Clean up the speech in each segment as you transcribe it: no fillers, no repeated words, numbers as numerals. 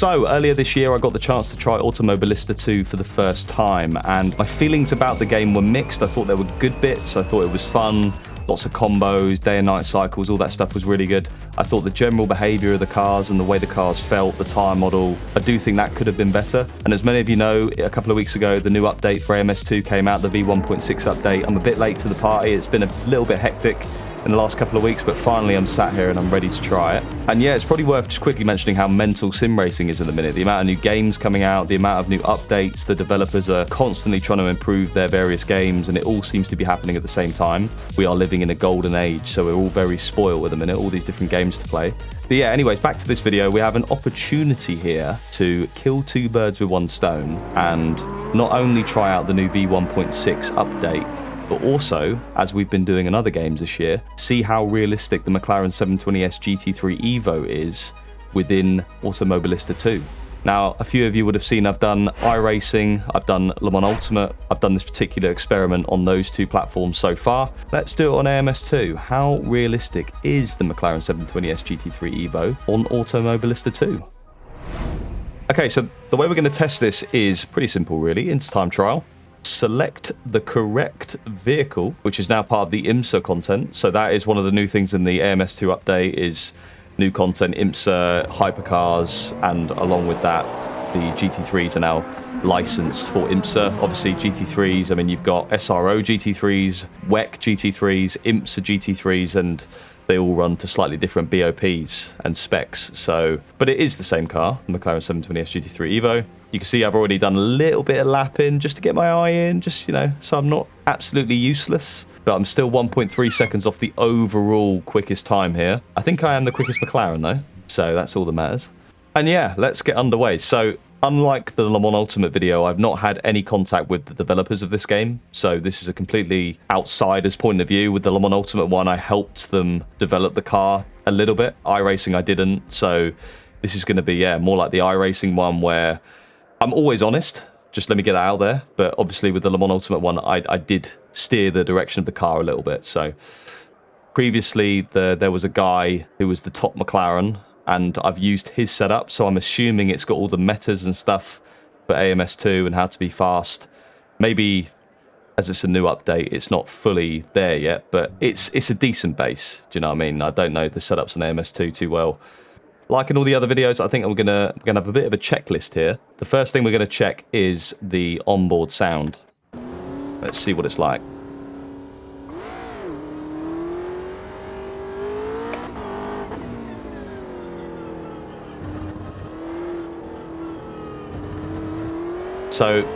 So, earlier this year I got the chance to try Automobilista 2 for the first time, and my feelings about the game were mixed. I thought there were good bits, I thought it was fun, lots of combos, day and night cycles, all that stuff was really good. I thought the general behaviour of the cars and the way the cars felt, the tyre model, I do think that could have been better. And as many of you know, a couple of weeks ago the new update for AMS2 came out, the V1.6 update. I'm a bit late to the party, it's been a little bit hectic in the last couple of weeks, but finally I'm sat here and I'm ready to try it. And yeah, it's probably worth just quickly mentioning how mental sim racing is at the minute. The amount of new games coming out, the amount of new updates, the developers are constantly trying to improve their various games, and it all seems to be happening at the same time. We are living in a golden age, so we're all very spoiled at the minute, all these different games to play. But yeah, anyways, back to this video. We have an opportunity here to kill two birds with one stone and not only try out the new V1.6 update, but also, as we've been doing in other games this year, see how realistic the McLaren 720S GT3 Evo is within Automobilista 2. Now, a few of you would have seen I've done iRacing, I've done Le Mans Ultimate, I've done this particular experiment on those two platforms so far. Let's do it on AMS2. How realistic is the McLaren 720S GT3 Evo on Automobilista 2? Okay, so the way we're going to test this is pretty simple, really. It's time trial. Select the correct vehicle, which is now part of the IMSA content. So that is one of the new things in the AMS2 update, is new content, IMSA, hypercars, and along with that, the GT3s are now licensed for IMSA. Obviously, GT3s, I mean, you've got SRO GT3s, WEC GT3s, IMSA GT3s, and they all run to slightly different BOPs and specs. So, but it is the same car, the McLaren 720S GT3 Evo. You can see I've already done a little bit of lapping just to get my eye in, just, you know, so I'm not absolutely useless, but I'm still 1.3 seconds off the overall quickest time here. I think I am the quickest McLaren though, so that's all that matters. And yeah, let's get underway. So, unlike the Le Mans Ultimate video, I've not had any contact with the developers of this game, so this is a completely outsider's point of view. With the Le Mans Ultimate one, I helped them develop the car a little bit. iRacing I didn't, so this is going to be, yeah, more like the iRacing one where I'm always honest, just let me get that out there, but obviously with the Le Mans Ultimate one, I did steer the direction of the car a little bit. So previously there was a guy who was the top McLaren, and I've used his setup, so I'm assuming it's got all the metas and stuff for AMS2 and how to be fast. Maybe, as it's a new update, it's not fully there yet, but it's a decent base, do you know what I mean? I don't know the setups on AMS2 too well. Like in all the other videos, I think we're gonna have a bit of a checklist here. The first thing we're gonna check is the onboard sound. Let's see what it's like. So,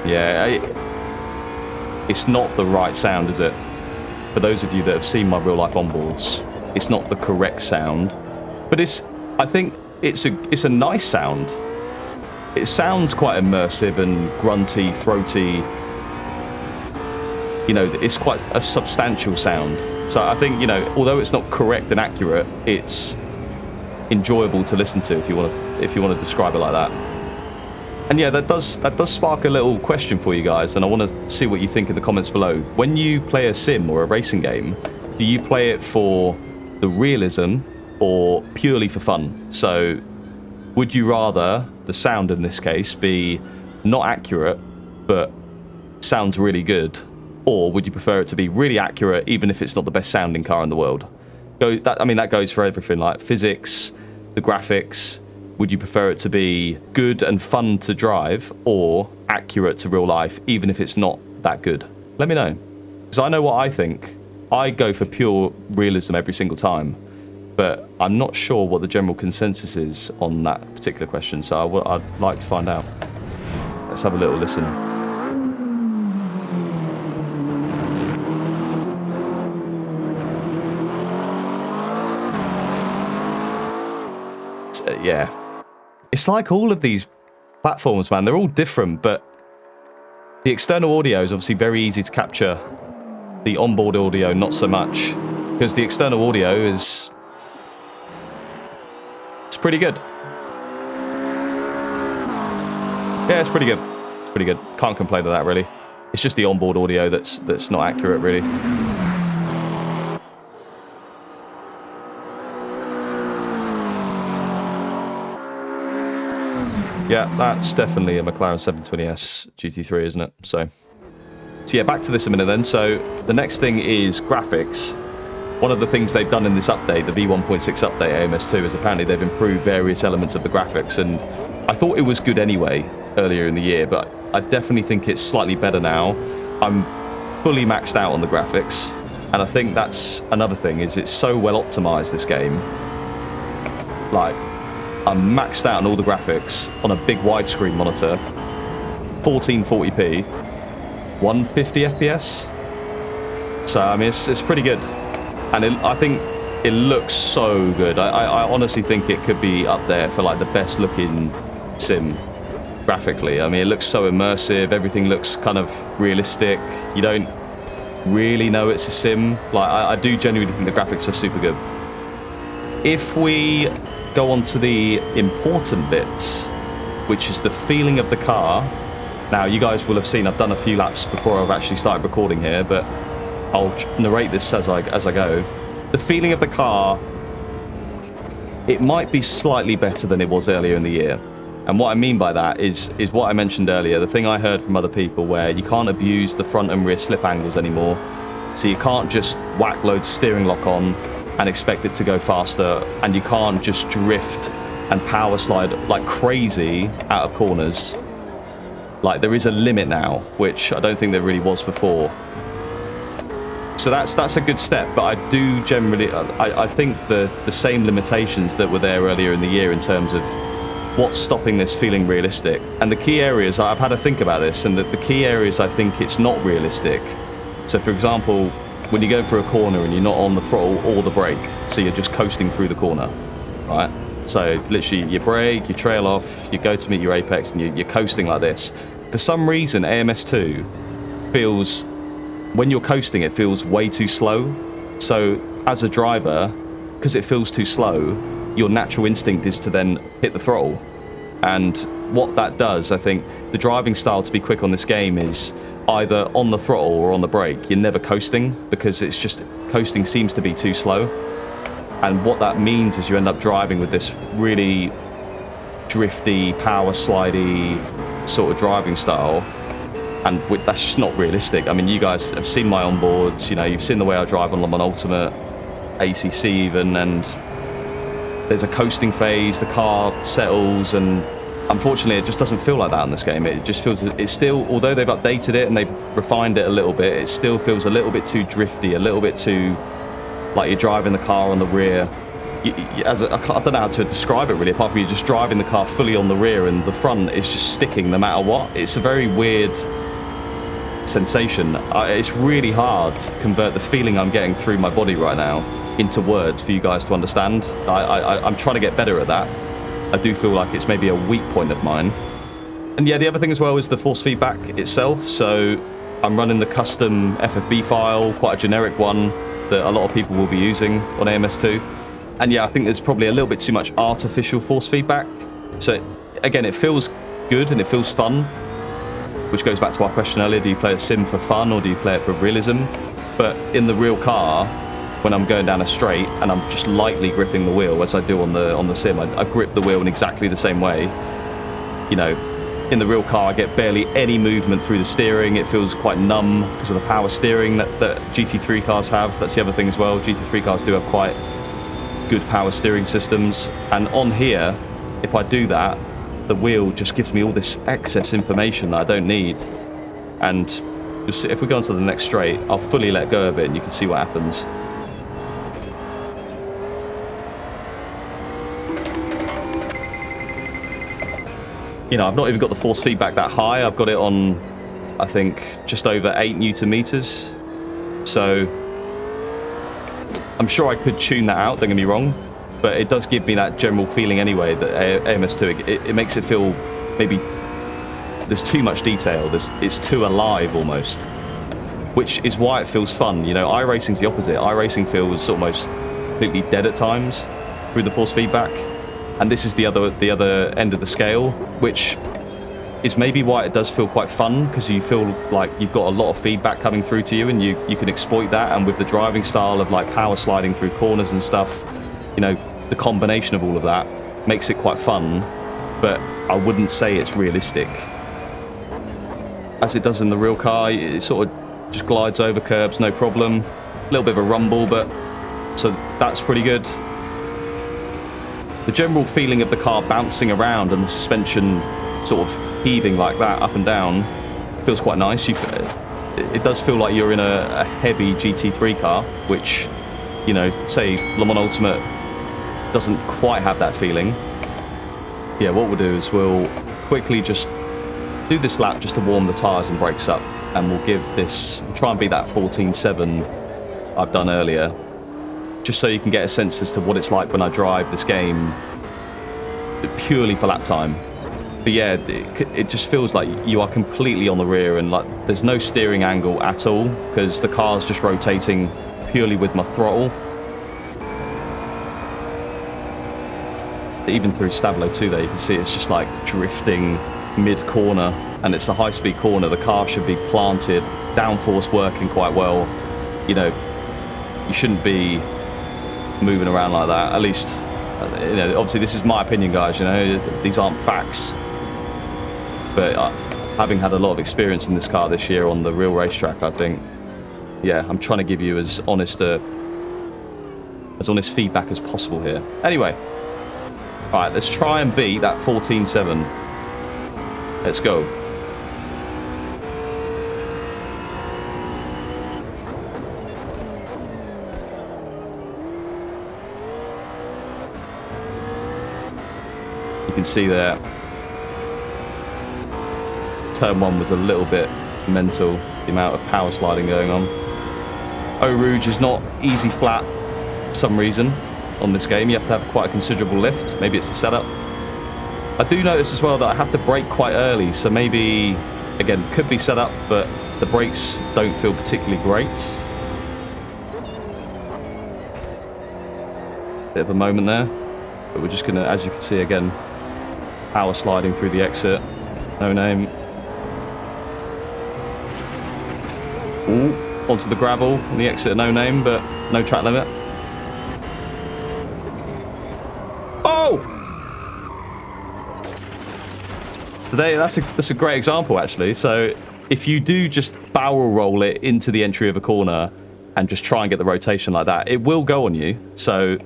yeah, it's not the right sound, is it? For those of you that have seen my real-life onboards, it's not the correct sound, but I think it's a nice sound. It sounds quite immersive and grunty, throaty. You know, it's quite a substantial sound. So I think, you know, although it's not correct and accurate, it's enjoyable to listen to if you want to describe it like that. And yeah, that does spark a little question for you guys, and I want to see what you think in the comments below. When you play a sim or a racing game, do you play it for the realism or purely for fun? So would you rather the sound in this case be not accurate but sounds really good, or would you prefer it to be really accurate even if it's not the best sounding car in the world? I mean, that goes for everything, like physics, the graphics. Would you prefer it to be good and fun to drive, or accurate to real life, even if it's not that good? Let me know. Because I know what I think. I go for pure realism every single time, but I'm not sure what the general consensus is on that particular question, so I'd like to find out. Let's have a little listen. Yeah. It's like all of these platforms, man. They're all different, but the external audio is obviously very easy to capture. The onboard audio, not so much, because the external audio it's pretty good. Yeah, it's pretty good. It's pretty good. Can't complain with that, really. It's just the onboard audio that's not accurate, really. Yeah, that's definitely a McLaren 720S GT3, isn't it? So yeah, back to this a minute then. So the next thing is graphics. One of the things they've done in this update, the V1.6 update AMS2, is apparently they've improved various elements of the graphics, and I thought it was good anyway earlier in the year, but I definitely think it's slightly better now. I'm fully maxed out on the graphics, and I think that's another thing, is it's so well optimized, this game. Like, I'm maxed out on all the graphics on a big widescreen monitor, 1440p, 150 FPS. So, I mean, it's pretty good. And I think it looks so good. I honestly think it could be up there for like the best looking sim graphically. I mean, it looks so immersive. Everything looks kind of realistic. You don't really know it's a sim. Like, I do genuinely think the graphics are super good. If we go on to the important bits, which is the feeling of the car. Now, you guys will have seen I've done a few laps before I've actually started recording here, but I'll narrate this as I go. The feeling of the car, it might be slightly better than it was earlier in the year. And what I mean by that is what I mentioned earlier, the thing I heard from other people, where you can't abuse the front and rear slip angles anymore. So you can't just whack loads of steering lock on and expect it to go faster, and you can't just drift and power slide like crazy out of corners. Like, there is a limit now, which I don't think there really was before. So that's a good step, but I do generally, I think the same limitations that were there earlier in the year in terms of what's stopping this feeling realistic. And the key areas, I've had to think about this, and the key areas I think it's not realistic. So for example, when you go for a corner and you're not on the throttle or the brake, so you're just coasting through the corner, right? So literally you brake, you trail off, you go to meet your apex, and you're coasting like this. For some reason, AMS2 feels, when you're coasting, it feels way too slow. So as a driver, because it feels too slow, your natural instinct is to then hit the throttle. And what that does, I think, the driving style to be quick on this game is either on the throttle or on the brake. You're never coasting, because it's just, coasting seems to be too slow. And what that means is you end up driving with this really drifty, power slidey sort of driving style. And that's just not realistic. I mean, you guys have seen my onboards, you know, you've seen the way I drive on an Ultimate, ACC even, and there's a coasting phase, the car settles, and unfortunately it just doesn't feel like that in this game. It just feels, it's still, although they've updated it and they've refined it a little bit, it still feels a little bit too drifty, a little bit too, like you're driving the car on the rear. I don't know how to describe it really, apart from you're just driving the car fully on the rear and the front is just sticking no matter what. It's a very weird sensation. It's really hard to convert the feeling I'm getting through my body right now into words for you guys to understand. I'm trying to get better at that. I do feel like it's maybe a weak point of mine. And yeah, the other thing as well is the force feedback itself. So I'm running the custom FFB file, quite a generic one that a lot of people will be using on AMS2. And yeah, I think there's probably a little bit too much artificial force feedback. So again, it feels good and it feels fun, which goes back to our question earlier, do you play a sim for fun or do you play it for realism? But in the real car, when I'm going down a straight and I'm just lightly gripping the wheel, as I do on the sim, I grip the wheel in exactly the same way. You know, in the real car, I get barely any movement through the steering. It feels quite numb because of the power steering that GT3 cars have. That's the other thing as well. GT3 cars do have quite good power steering systems. And on here, if I do that, the wheel just gives me all this excess information that I don't need. And you'll see, if we go on to the next straight, I'll fully let go of it and you can see what happens. You know, I've not even got the force feedback that high. I've got it on, I think, just over 8 Newton meters. So I'm sure I could tune that out, don't get me wrong, but it does give me that general feeling anyway that AMS2, it makes it feel maybe there's too much detail. It's too alive almost, which is why it feels fun. You know, iRacing's the opposite. iRacing feels almost completely dead at times through the force feedback. And this is the other end of the scale, which is maybe why it does feel quite fun, because you feel like you've got a lot of feedback coming through to you and you can exploit that. And with the driving style of like power sliding through corners and stuff, you know, the combination of all of that makes it quite fun. but I wouldn't say it's realistic. As it does in the real car, it sort of just glides over curbs, no problem. A little bit of a rumble, but so that's pretty good. The general feeling of the car bouncing around and the suspension sort of heaving like that up and down feels quite nice. It does feel like you're in a heavy GT3 car, which, you know, say Le Mans Ultimate doesn't quite have that feeling. Yeah, what we'll do is we'll quickly just do this lap just to warm the tyres and brakes up, and we'll give this, try and beat that 14.7 I've done earlier, just so you can get a sense as to what it's like when I drive this game purely for lap time. But yeah, it just feels like you are completely on the rear, and like there's no steering angle at all because the car's just rotating purely with my throttle. Even through Stablo 2 there, you can see it's just like drifting mid-corner, and it's a high-speed corner. The car should be planted, downforce working quite well. You know, you shouldn't be moving around like that. At least, you know, obviously this is my opinion, guys, you know, these aren't facts. But having had a lot of experience in this car this year on the real racetrack, I think, yeah, I'm trying to give you as honest feedback as possible here. Anyway, all right, let's try and beat that 14.7. Let's go. You can see there, turn 1 was a little bit mental, the amount of power sliding going on. Eau Rouge is not easy flat for some reason on this game. You have to have quite a considerable lift. Maybe it's the setup. I do notice as well that I have to brake quite early, so maybe, again, could be set up, but the brakes don't feel particularly great. Bit of a moment there, but we're just gonna, as you can see again, power sliding through the exit. No name. Ooh, onto the gravel on the exit, no name, but no track limit. Oh! Today, that's a great example, actually. So if you do just barrel roll it into the entry of a corner and just try and get the rotation like that, it will go on you. So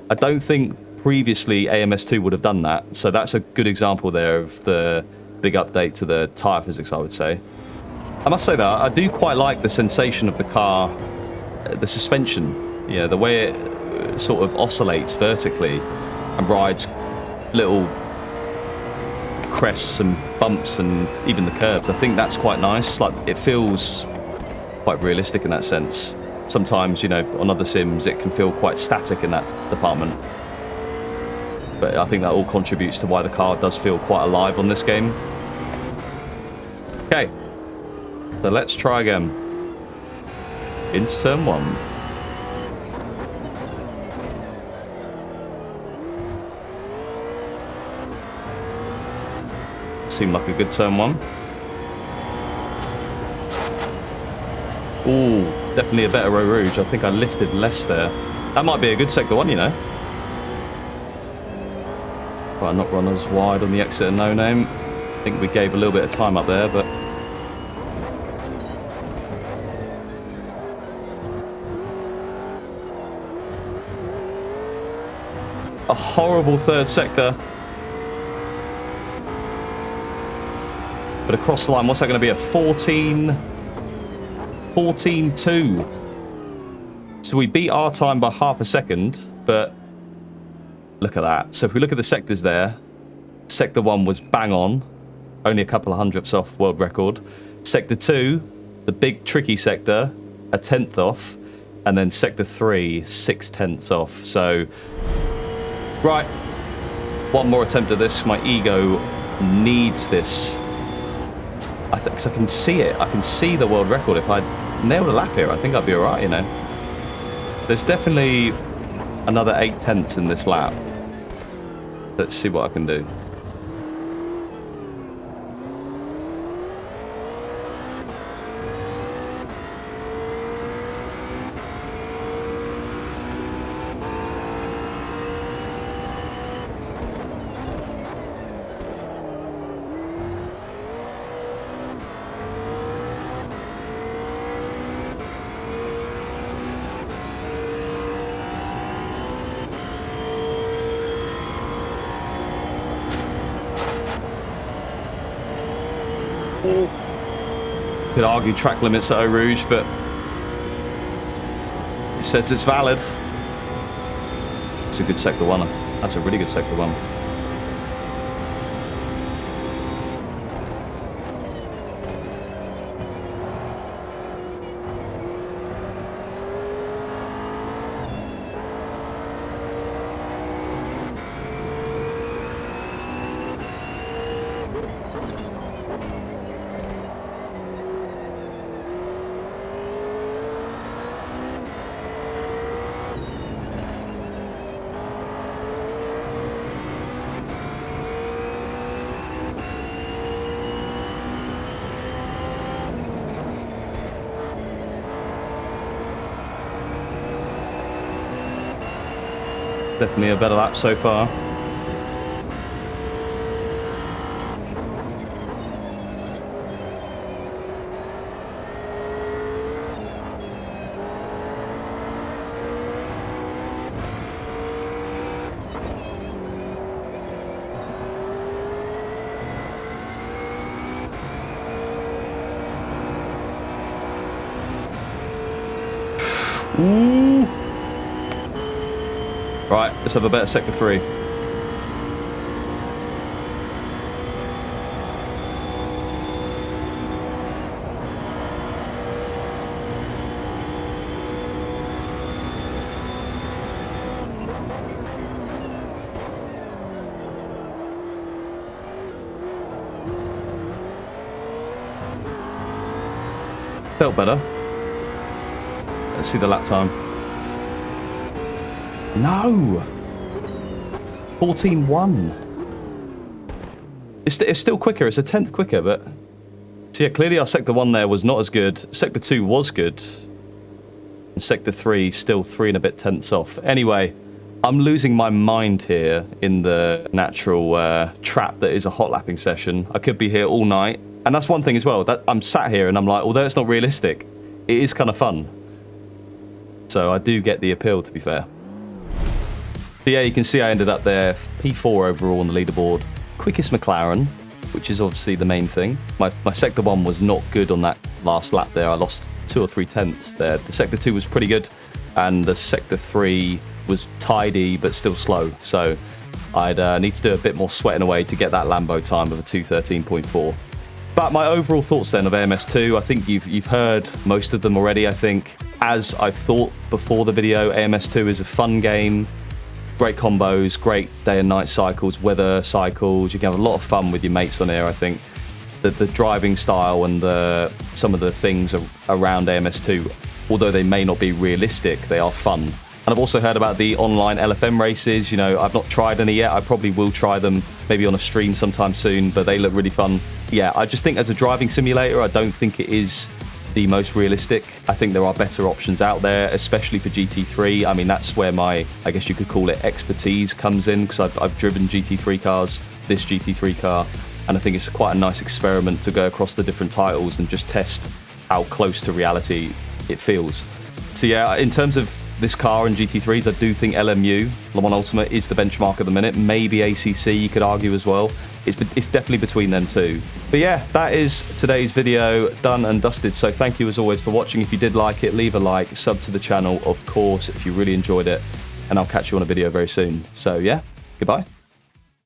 I don't think previously AMS2 would have done that. So that's a good example there of the big update to the tyre physics, I would say. I must say that I do quite like the sensation of the car, the suspension. Yeah, the way it sort of oscillates vertically and rides little crests and bumps and even the curbs. I think that's quite nice. Like, it feels quite realistic in that sense. Sometimes, you know, on other sims it can feel quite static in that department, but I think that all contributes to why the car does feel quite alive on this game. Okay, so let's try again into turn 1. Seemed like a good turn 1. Ooh, definitely a better Eau Rouge. I think I lifted less there. That might be a good sector 1, you know. Right, not runners wide on the exit and no name. I think we gave a little bit of time up there, but a horrible third sector. But across the line, what's that going to be? A 14.2. So we beat our time by half a second, but look at that. So if we look at the sectors there, sector 1 was bang on, only a couple of hundredths off world record. Sector 2, the big tricky sector, a tenth off, and then sector 3, 6/10 off. So, right, one more attempt at this. My ego needs this. I think, 'cause I can see it. I can see the world record. If I nailed a lap here, I think I'd be alright, you know. There's definitely another 8/10 in this lap. Let's see what I can do. Could argue track limits at Eau Rouge, but it says it's valid. It's a good sector one. That's a really good sector one. Definitely a better lap so far. Ooh. Right, let's have a better sector 3. Felt better. Let's see the lap time. No! 14.1. It's still quicker. It's a tenth quicker, but... So yeah, clearly our Sector 1 there was not as good. Sector 2 was good. And Sector 3 still 3 and a bit tenths off. Anyway, I'm losing my mind here in the natural trap that is a hot lapping session. I could be here all night. And that's one thing as well. That I'm sat here and I'm like, although it's not realistic, it is kind of fun. So I do get the appeal, to be fair. But yeah, you can see I ended up there, P4 overall on the leaderboard. Quickest McLaren, which is obviously the main thing. My Sector 1 was not good on that last lap there. I lost 2 or 3 tenths there. The Sector 2 was pretty good, and the Sector 3 was tidy but still slow. So I'd need to do a bit more sweating away to get that Lambo time of a 2:13.4. But my overall thoughts then of AMS2, I think you've heard most of them already. I think, as I thought before the video, AMS2 is a fun game. Great combos, great day and night cycles, weather cycles. You can have a lot of fun with your mates on here. I think the driving style and some of the things around AMS2, although they may not be realistic, they are fun. And I've also heard about the online LFM races. You know, I've not tried any yet. I probably will try them maybe on a stream sometime soon, but they look really fun. Yeah, I just think as a driving simulator, I don't think it is the most realistic. I think there are better options out there, especially for GT3. I mean, that's where my, I guess you could call it, expertise comes in, because I've driven GT3 cars, this GT3 car, and I think it's quite a nice experiment to go across the different titles and just test how close to reality it feels. So yeah, in terms of this car and GT3s, I do think LMU, Le Mans Ultimate, is the benchmark at the minute. Maybe ACC, you could argue as well. It's definitely between them two. But yeah, that is today's video done and dusted. So thank you as always for watching. If you did like it, leave a like, sub to the channel, of course, if you really enjoyed it. And I'll catch you on a video very soon. So yeah, goodbye.